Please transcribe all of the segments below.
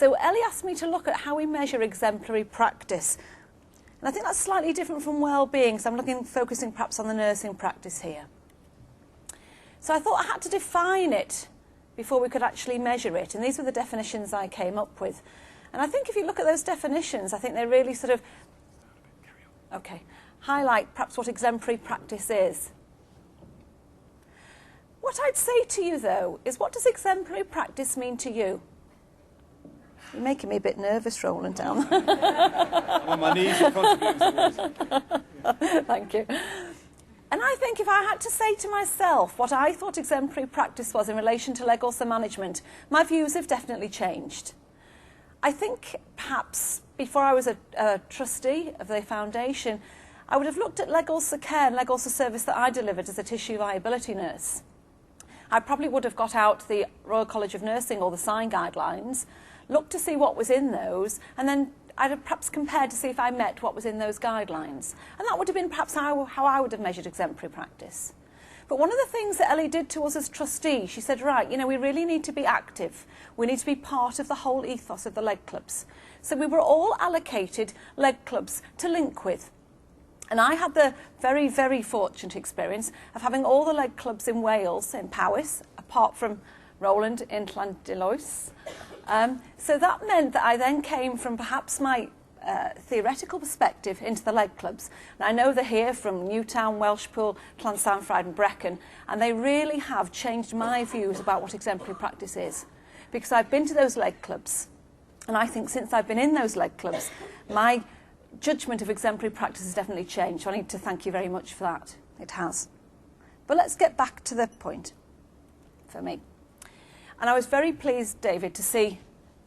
So Ellie asked me to look at how we measure exemplary practice. And I think that's slightly different from well-being, so I'm focusing perhaps on the nursing practice here. So I thought I had to define it before we could actually measure it, and these were the definitions I came up with. And I think if you look at those definitions, I think they really sort of highlight perhaps what exemplary practice is. What I'd say to you, though, is what does exemplary practice mean to you? You're making me a bit nervous, Roland, down there. I'm on my knees in front of you. Thank you. And I think if I had to say to myself what I thought exemplary practice was in relation to leg ulcer management, my views have definitely changed. I think perhaps before I was a trustee of the foundation, I would have looked at leg ulcer care and leg ulcer service that I delivered as a tissue viability nurse. I probably would have got out the Royal College of Nursing or the SIGN guidelines, looked to see what was in those, and then I'd have perhaps compared to see if I met what was in those guidelines. And that would have been perhaps how I would have measured exemplary practice. But one of the things that Ellie did to us as trustee, she said, right, you know, we really need to be active. We need to be part of the whole ethos of the leg clubs. So we were all allocated leg clubs to link with. And I had the very, very fortunate experience of having all the leg clubs in Wales, in Powys, apart from Roland in Llandeloes. So that meant that I then came from perhaps my theoretical perspective into the leg clubs. And I know they're here from Newtown, Welshpool, Llansanfraid and Brecon, and they really have changed my views about what exemplary practice is. Because I've been to those leg clubs, and I think since I've been in those leg clubs, my judgment of exemplary practice has definitely changed. So I need to thank you very much for that. It has. But let's get back to the point for me. And I was very pleased, David, to see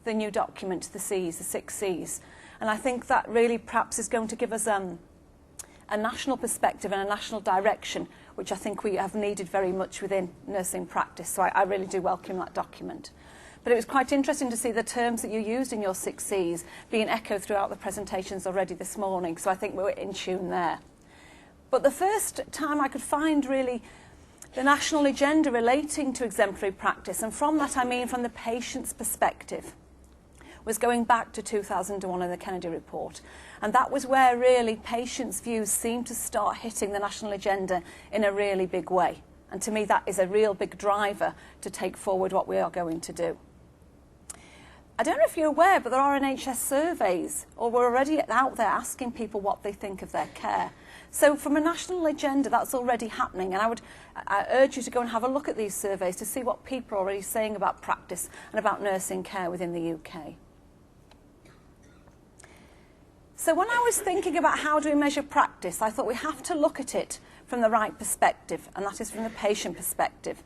the new document, the C's, the 6 C's. And I think that really perhaps is going to give us a national perspective and a national direction, which I think we have needed very much within nursing practice. So I really do welcome that document. But it was quite interesting to see the terms that you used in your 6 C's being echoed throughout the presentations already this morning. So I think we were in tune there. But the first time I could find really the national agenda relating to exemplary practice, and from that I mean from the patient's perspective, was going back to 2001 in the Kennedy report. And that was where really patients' views seemed to start hitting the national agenda in a really big way. And to me that is a real big driver to take forward what we are going to do. I don't know if you're aware, but there are NHS surveys, or we're already out there asking people what they think of their care. So from a national agenda, that's already happening, and I urge you to go and have a look at these surveys to see what people are already saying about practice and about nursing care within the UK. So when I was thinking about how do we measure practice, I thought we have to look at it from the right perspective, and that is from the patient perspective.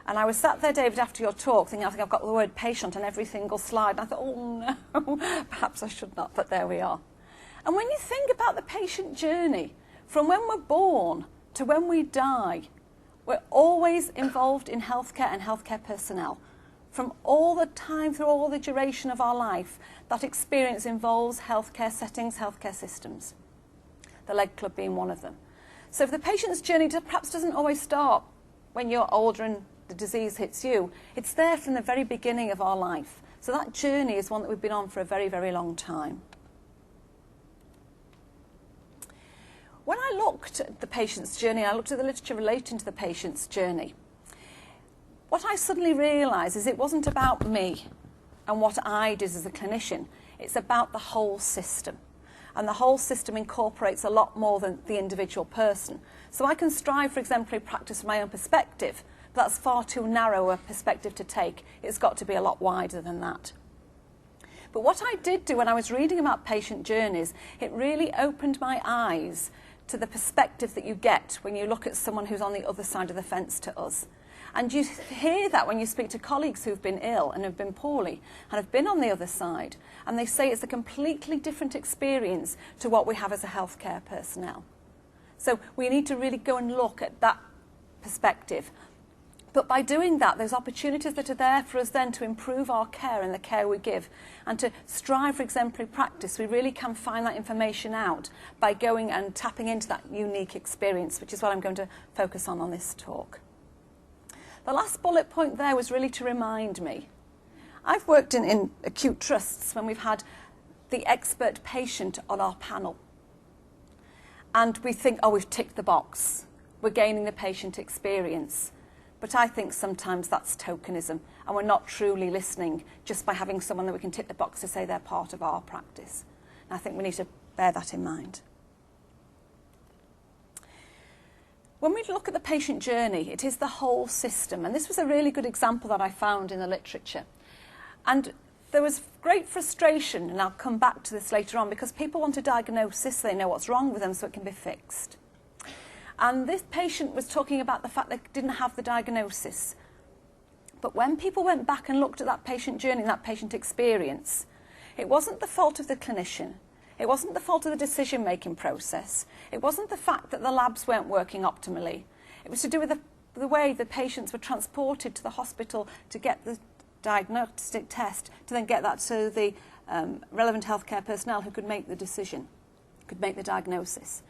And I was sat there, David, after your talk, thinking, I think I've got the word patient on every single slide. And I thought, oh no, perhaps I should not, but there we are. And when you think about the patient journey, from when we're born to when we die, we're always involved in healthcare and healthcare personnel. From all the time, through all the duration of our life, that experience involves healthcare settings, healthcare systems. The leg club being one of them. So if the patient's journey perhaps doesn't always start when you're older and the disease hits you, it's there from the very beginning of our life. So that journey is one that we've been on for a very, very long time. When I looked at the patient's journey, I looked at the literature relating to the patient's journey, what I suddenly realised is it wasn't about me and what I did as a clinician. It's about the whole system. And the whole system incorporates a lot more than the individual person. So I can strive for exemplary practice from my own perspective, but that's far too narrow a perspective to take. It's got to be a lot wider than that. But what I did do when I was reading about patient journeys, it really opened my eyes to the perspective that you get when you look at someone who's on the other side of the fence to us. And you hear that when you speak to colleagues who've been ill and have been poorly and have been on the other side, and they say it's a completely different experience to what we have as a healthcare personnel. So we need to really go and look at that perspective. But by doing that, there's opportunities that are there for us then to improve our care and the care we give, and to strive for exemplary practice. We really can find that information out by going and tapping into that unique experience, which is what I'm going to focus on this talk. The last bullet point there was really to remind me. I've worked in acute trusts when we've had the expert patient on our panel. And we think, oh, we've ticked the box. We're gaining the patient experience. But I think sometimes that's tokenism, and we're not truly listening just by having someone that we can tick the box to say they're part of our practice. And I think we need to bear that in mind. When we look at the patient journey, it is the whole system. And this was a really good example that I found in the literature. And there was great frustration, and I'll come back to this later on, because people want a diagnosis, they know what's wrong with them, so it can be fixed. And this patient was talking about the fact they didn't have the diagnosis. But when people went back and looked at that patient journey, that patient experience, it wasn't the fault of the clinician. It wasn't the fault of the decision-making process. It wasn't the fact that the labs weren't working optimally. It was to do with the way the patients were transported to the hospital to get the diagnostic test, to then get that to the relevant healthcare personnel who could make the decision, could make the diagnosis.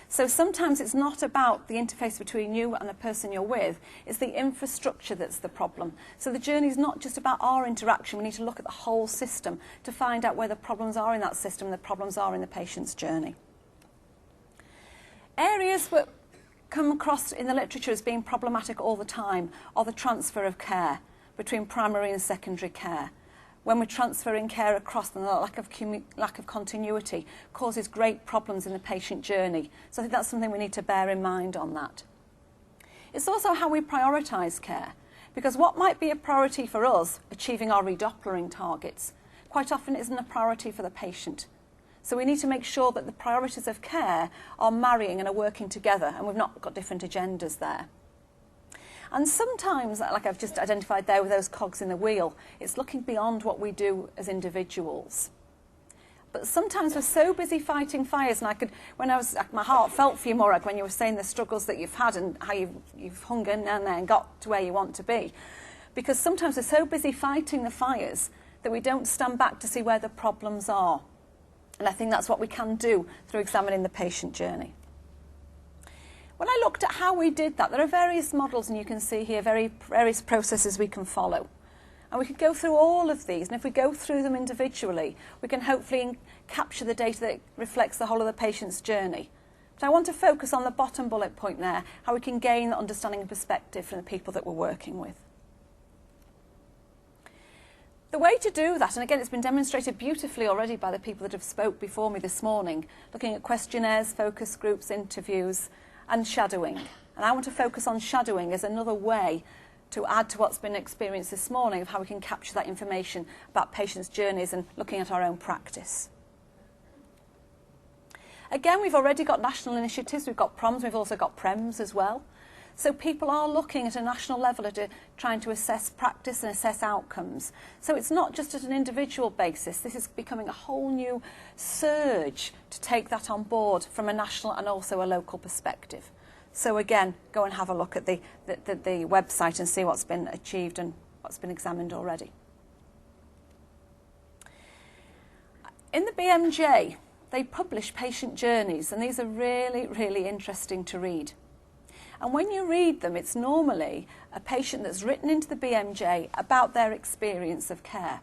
So sometimes it's not about the interface between you and the person you're with, it's the infrastructure that's the problem. So the journey is not just about our interaction, we need to look at the whole system to find out where the problems are in that system and the problems are in the patient's journey. Areas that come across in the literature as being problematic all the time are the transfer of care between primary and secondary care. When we're transferring care across, then the lack of continuity causes great problems in the patient journey. So I think that's something we need to bear in mind on that. It's also how we prioritise care, because what might be a priority for us, achieving our redopplering targets, quite often isn't a priority for the patient. So we need to make sure that the priorities of care are marrying and are working together, and we've not got different agendas there. And sometimes, like I've just identified there with those cogs in the wheel, it's looking beyond what we do as individuals. But sometimes we're so busy fighting fires, and my heart felt for you, Morag, when you were saying the struggles that you've had and how you've hung in there and got to where you want to be. Because sometimes we're so busy fighting the fires that we don't stand back to see where the problems are. And I think that's what we can do through examining the patient journey. When I looked at how we did that, there are various models, and you can see here various processes we can follow. And we could go through all of these, and if we go through them individually, we can hopefully capture the data that reflects the whole of the patient's journey. But I want to focus on the bottom bullet point there, how we can gain the understanding and perspective from the people that we're working with. The way to do that, and again it's been demonstrated beautifully already by the people that have spoke before me this morning, looking at questionnaires, focus groups, interviews, and shadowing. And I want to focus on shadowing as another way to add to what's been experienced this morning of how we can capture that information about patients' journeys and looking at our own practice. Again, we've already got national initiatives, we've got PROMs, we've also got PREMs as well. So people are looking at a national level at trying to assess practice and assess outcomes. So it's not just at an individual basis. This is becoming a whole new surge to take that on board from a national and also a local perspective. So again, go and have a look at the website and see what's been achieved and what's been examined already. In the BMJ, they publish patient journeys, and these are really, really interesting to read. And when you read them, it's normally a patient that's written into the BMJ about their experience of care.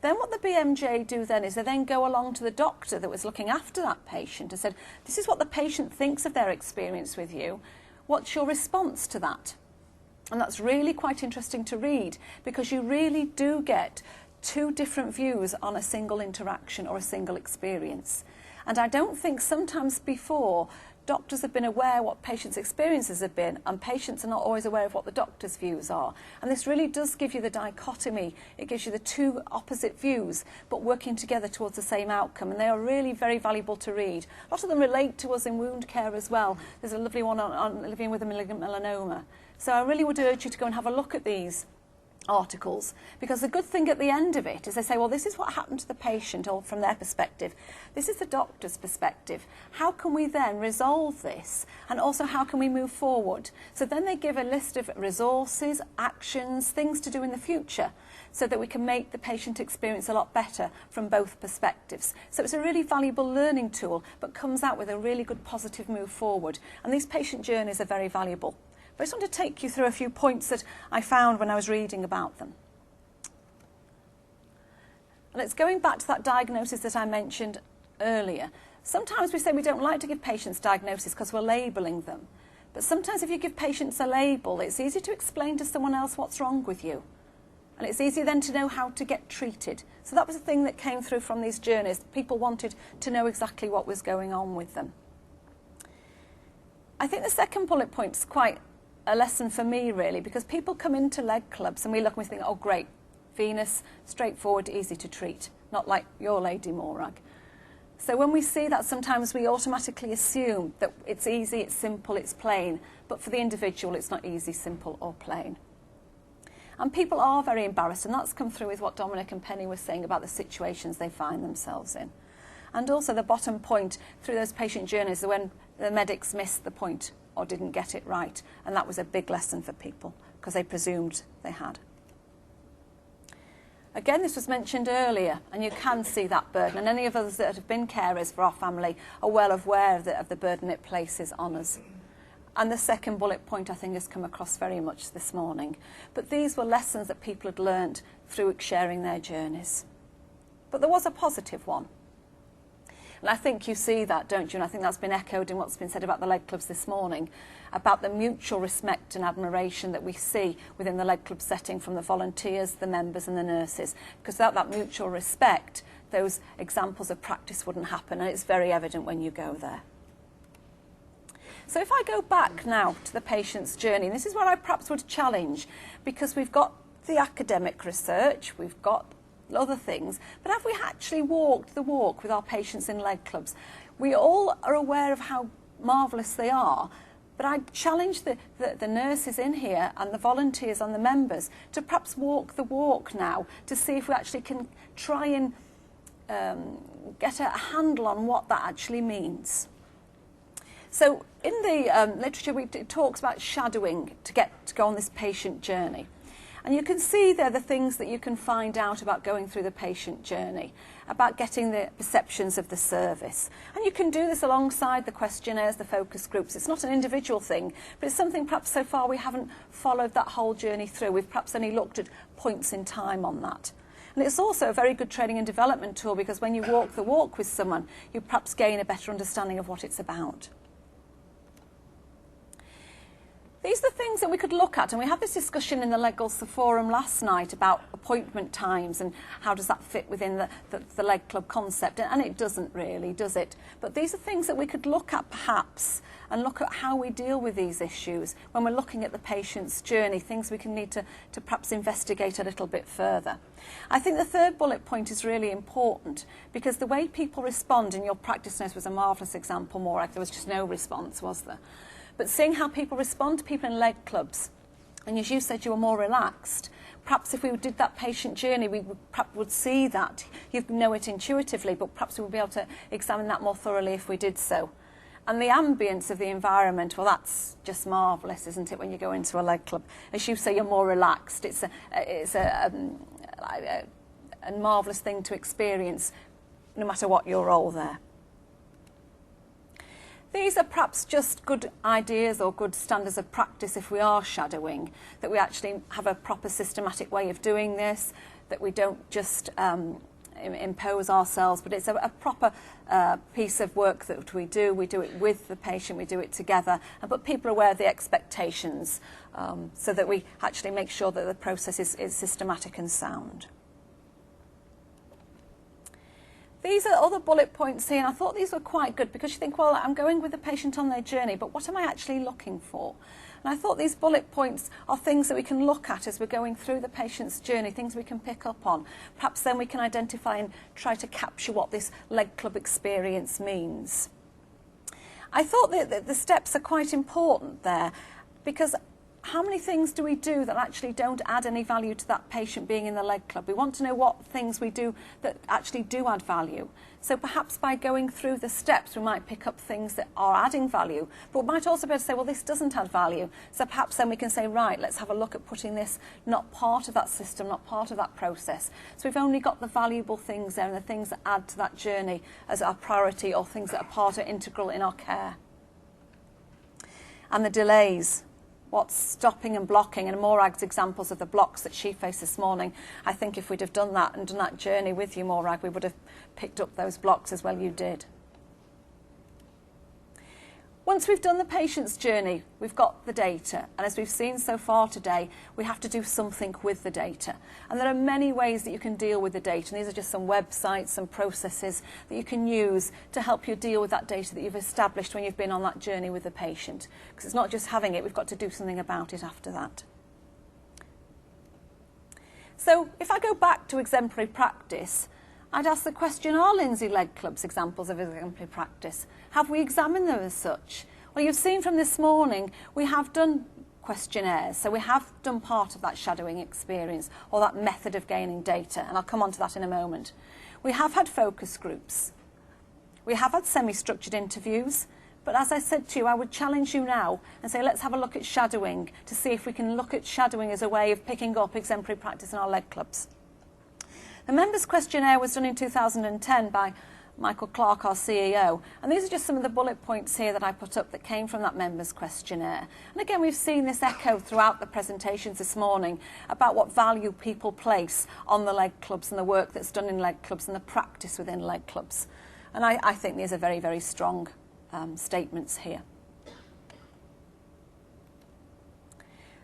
Then what the BMJ do then is they then go along to the doctor that was looking after that patient and said, this is what the patient thinks of their experience with you. What's your response to that? And that's really quite interesting to read, because you really do get two different views on a single interaction or a single experience. And I don't think sometimes before doctors have been aware what patients' experiences have been, and patients are not always aware of what the doctor's views are. And this really does give you the dichotomy. It gives you the two opposite views, but working together towards the same outcome. And they are really very valuable to read. A lot of them relate to us in wound care as well. There's a lovely one on living with a malignant melanoma. So I really would urge you to go and have a look at these articles, because the good thing at the end of it is they say, well, this is what happened to the patient, or from their perspective, this is the doctor's perspective. How can we then resolve this, and also how can we move forward? So then they give a list of resources, actions, things to do in the future, so that we can make the patient experience a lot better from both perspectives. So it's a really valuable learning tool, but comes out with a really good positive move forward, and these patient journeys are very valuable. But I just want to take you through a few points that I found when I was reading about them. And it's going back to that diagnosis that I mentioned earlier. Sometimes we say we don't like to give patients diagnoses because we're labelling them. But sometimes if you give patients a label, it's easy to explain to someone else what's wrong with you. And it's easier then to know how to get treated. So that was a thing that came through from these journeys. People wanted to know exactly what was going on with them. I think the second bullet point is quite a lesson for me, really, because people come into leg clubs and we look and we think, oh, great, venous, straightforward, easy to treat, not like your Lady Morag. So when we see that, sometimes we automatically assume that it's easy, it's simple, it's plain, but for the individual, it's not easy, simple, or plain. And people are very embarrassed, and that's come through with what Dominic and Penny were saying about the situations they find themselves in. And also the bottom point through those patient journeys is when the medics missed the point or didn't get it right, and that was a big lesson for people because they presumed they had. Again, this was mentioned earlier, and you can see that burden, and any of us that have been carers for our family are well aware of the burden it places on us. And the second bullet point, I think, has come across very much this morning. But these were lessons that people had learnt through sharing their journeys. But there was a positive one. And I think you see that, don't you? And I think that's been echoed in what's been said about the leg clubs this morning, about the mutual respect and admiration that we see within the leg club setting from the volunteers, the members and the nurses. Because without that mutual respect, those examples of practice wouldn't happen, and it's very evident when you go there. So if I go back now to the patient's journey, and this is where I perhaps would challenge, because we've got the academic research, we've got other things, but have we actually walked the walk with our patients in leg clubs? We all are aware of how marvellous they are, but I challenge the nurses in here and the volunteers and the members to perhaps walk the walk now to see if we actually can try and get a handle on what that actually means. So in the literature, it talks about shadowing to go on this patient journey. And you can see there the things that you can find out about going through the patient journey, about getting the perceptions of the service. And you can do this alongside the questionnaires, the focus groups. It's not an individual thing, but it's something perhaps so far we haven't followed that whole journey through. We've perhaps only looked at points in time on that. And it's also a very good training and development tool, because when you walk the walk with someone, you perhaps gain a better understanding of what it's about. These are the things that we could look at, and we had this discussion in the Leg Ulcer Forum last night about appointment times and how does that fit within the leg club concept, and it doesn't really, does it? But these are things that we could look at perhaps and look at how we deal with these issues when we're looking at the patient's journey, things we can need to perhaps investigate a little bit further. I think the third bullet point is really important, because the way people respond, and your practice nurse was a marvellous example, more like there was just no response, was there? But seeing how people respond to people in leg clubs, and as you said, you were more relaxed, perhaps if we did that patient journey, we would see that. You know it intuitively, but perhaps we would be able to examine that more thoroughly if we did so. And the ambience of the environment, well, that's just marvellous, isn't it, when you go into a leg club? As you say, you're more relaxed. It's a marvellous thing to experience, no matter what your role there. These are perhaps just good ideas or good standards of practice if we are shadowing, that we actually have a proper systematic way of doing this, that we don't just impose ourselves, but it's a proper piece of work that we do. We do it with the patient, we do it together, but people are aware of the expectations, so that we actually make sure that the process is systematic and sound. These are other bullet points here, and I thought these were quite good, because you think, well, I'm going with the patient on their journey, but what am I actually looking for? And I thought these bullet points are things that we can look at as we're going through the patient's journey, things we can pick up on. Perhaps then we can identify and try to capture what this leg club experience means. I thought that the steps are quite important there, because how many things do we do that actually don't add any value to that patient being in the leg club? We want to know what things we do that actually do add value. So perhaps by going through the steps, we might pick up things that are adding value, but we might also be able to say, well, this doesn't add value. So perhaps then we can say, right, let's have a look at putting this not part of that system, not part of that process. So we've only got the valuable things there and the things that add to that journey as our priority, or things that are part or integral in our care. And the delays. what's stopping and blocking, and Morag's examples of the blocks that she faced this morning. I think if we'd have done that and done that journey with you, Morag, we would have picked up those blocks as well you did. Once we've done the patient's journey, we've got the data, and as we've seen so far today, we have to do something with the data. And there are many ways that you can deal with the data, and these are just some websites, some processes that you can use to help you deal with that data that you've established when you've been on that journey with the patient. Because it's not just having it, we've got to do something about it after that. So if I go back to exemplary practice, I'd ask the question, are Lindsay leg clubs examples of exemplary practice? Have we examined them as such? Well, you've seen from this morning, we have done questionnaires, so we have done part of that shadowing experience or that method of gaining data, and I'll come on to that in a moment. We have had focus groups. We have had semi-structured interviews, but as I said to you, I would challenge you now and say, let's have a look at shadowing to see if we can look at shadowing as a way of picking up exemplary practice in our leg clubs. The members' questionnaire was done in 2010 by Michael Clark, our CEO, and these are just some of the bullet points here that I put up that came from that members' questionnaire. And again, we've seen this echo throughout the presentations this morning about what value people place on the leg clubs and the work that's done in leg clubs and the practice within leg clubs. And I think these are very, very strong statements here.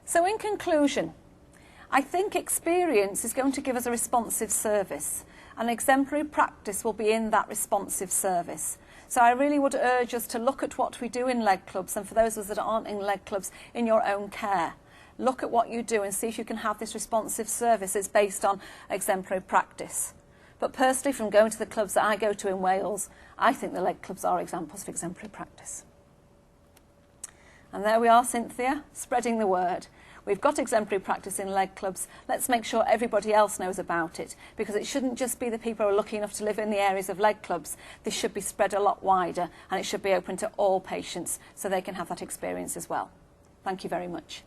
So in conclusion, I think experience is going to give us a responsive service, and exemplary practice will be in that responsive service. So I really would urge us to look at what we do in leg clubs, and for those of us that aren't in leg clubs, in your own care. Look at what you do and see if you can have this responsive service that's based on exemplary practice. But personally, from going to the clubs that I go to in Wales, I think the leg clubs are examples of exemplary practice. And there we are, Cynthia, spreading the word. We've got exemplary practice in leg clubs. Let's make sure everybody else knows about it, because it shouldn't just be the people who are lucky enough to live in the areas of leg clubs. This should be spread a lot wider, and it should be open to all patients so they can have that experience as well. Thank you very much.